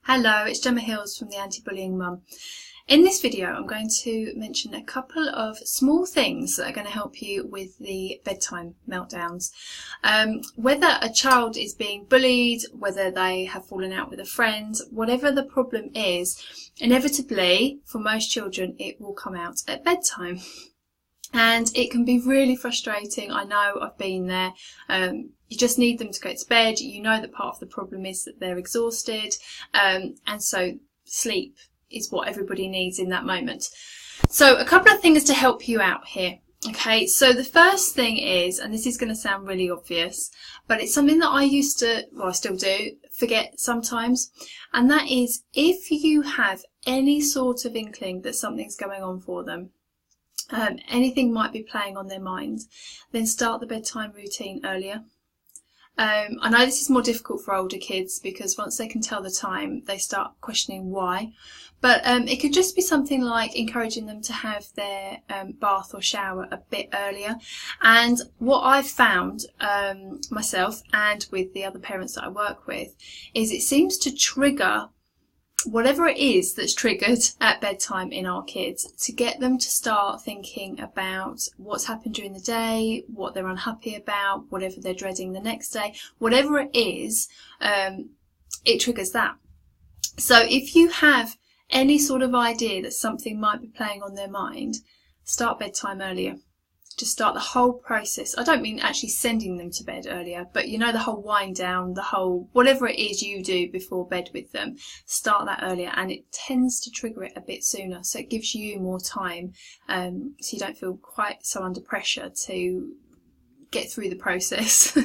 Hello, it's Gemma Hills from the Anti-Bullying Mum. In this video I'm going to mention a couple of small things that are going to help you with the bedtime meltdowns. Whether a child is being bullied, whether they have fallen out with a friend, whatever the problem is, inevitably for most children it will come out at bedtime. And it can be really frustrating. I know, I've been there. You just need them to go to bed. You know that part of the problem is that they're exhausted. And so sleep is what everybody needs in that moment. So a couple of things to help you out here. Okay, so the first thing is, and this is going to sound really obvious, but it's something that I used to, well I still do, forget sometimes. And that is, if you have any sort of inkling that something's going on for them, anything might be playing on their mind, then start the bedtime routine earlier. I know this is more difficult for older kids because once they can tell the time, they start questioning why. But it could just be something like encouraging them to have their bath or shower a bit earlier. And what I've found myself and with the other parents that I work with is it seems to trigger whatever it is that's triggered at bedtime in our kids, to get them to start thinking about what's happened during the day, what they're unhappy about, whatever they're dreading the next day, whatever it is, it triggers that. So if you have any sort of idea that something might be playing on their mind, start bedtime earlier. Just start the whole process. I don't mean actually sending them to bed earlier, but you know, the whole wind down, the whole whatever it is you do before bed with them, start that earlier, and it tends to trigger it a bit sooner, so it gives you more time, so you don't feel quite so under pressure to get through the process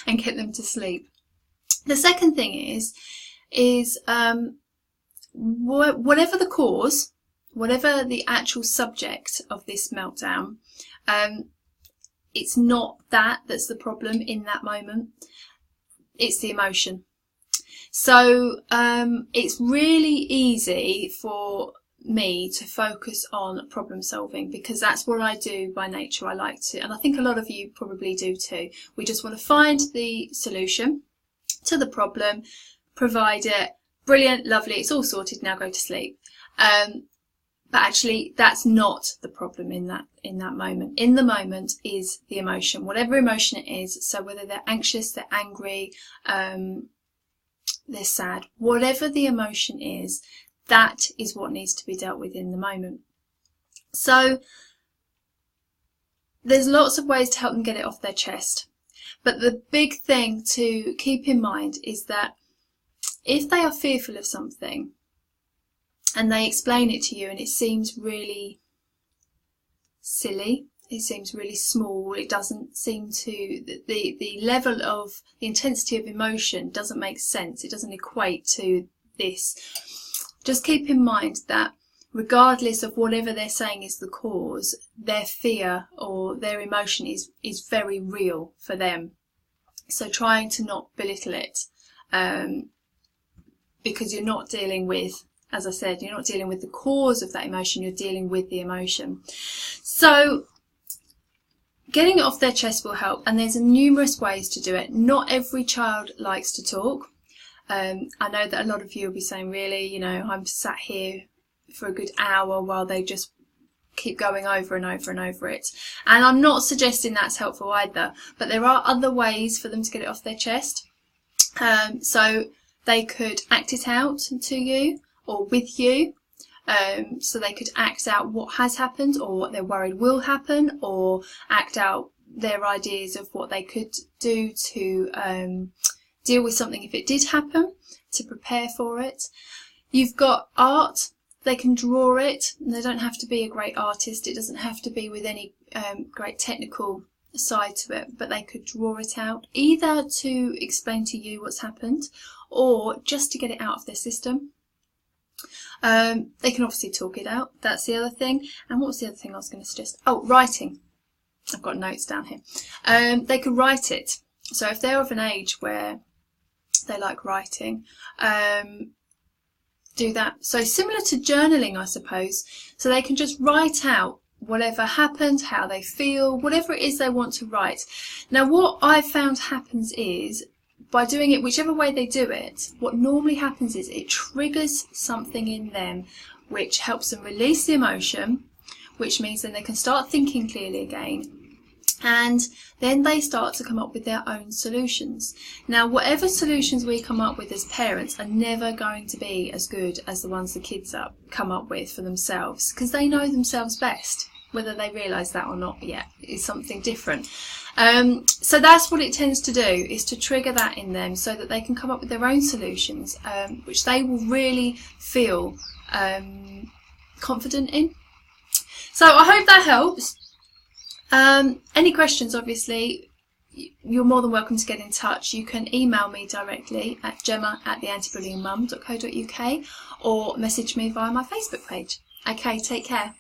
and get them to sleep. The second thing is whatever the cause, whatever the actual subject of this meltdown, it's not that's the problem in that moment, it's the emotion. So it's really easy for me to focus on problem solving because that's what I do by nature. I like to, and I think a lot of you probably do too. We just want to find the solution to the problem, provide it, brilliant, lovely, it's all sorted, now go to sleep. But actually, that's not the problem in that moment. In the moment is the emotion, whatever emotion it is. So whether they're anxious, they're angry, they're sad, whatever the emotion is, that is what needs to be dealt with in the moment. So there's lots of ways to help them get it off their chest. But the big thing to keep in mind is that if they are fearful of something, and they explain it to you and it seems really silly, it seems really small, it doesn't seem to, the level of, the intensity of emotion doesn't make sense, it doesn't equate to this. Just keep in mind that regardless of whatever they're saying is the cause, their fear or their emotion is very real for them. So trying to not belittle it, because you're not dealing with, as I said, you're not dealing with the cause of that emotion, you're dealing with the emotion. So getting it off their chest will help, and there's numerous ways to do it. Not every child likes to talk. I know that a lot of you will be saying, really, you know, I'm sat here for a good hour while they just keep going over and over and over it. And I'm not suggesting that's helpful either, but there are other ways for them to get it off their chest. So they could act it out to you, or with you, so they could act out what has happened or what they're worried will happen, or act out their ideas of what they could do to deal with something if it did happen, to prepare for it. You've got art, they can draw it, and they don't have to be a great artist, it doesn't have to be with any great technical side to it, but they could draw it out, either to explain to you what's happened or just to get it out of their system. They can obviously talk it out, that's the other thing. And what was the other thing I was going to suggest? Oh, writing. I've got notes down here. They could write it. So if they're of an age where they like writing, do that. So similar to journaling, I suppose. So they can just write out whatever happened, how they feel, whatever it is they want to write. Now what I've found happens is by doing it whichever way they do it, what normally happens is it triggers something in them which helps them release the emotion, which means then they can start thinking clearly again. And then they start to come up with their own solutions. Now, whatever solutions we come up with as parents are never going to be as good as the ones the kids come up with for themselves, because they know themselves best. Whether they realise that or not yet is something different. So that's what it tends to do, is to trigger that in them so that they can come up with their own solutions, which they will really feel confident in. So I hope that helps. Any questions, obviously, you're more than welcome to get in touch. You can email me directly at gemma@theantibullyingmum.co.uk or message me via my Facebook page. Okay, take care.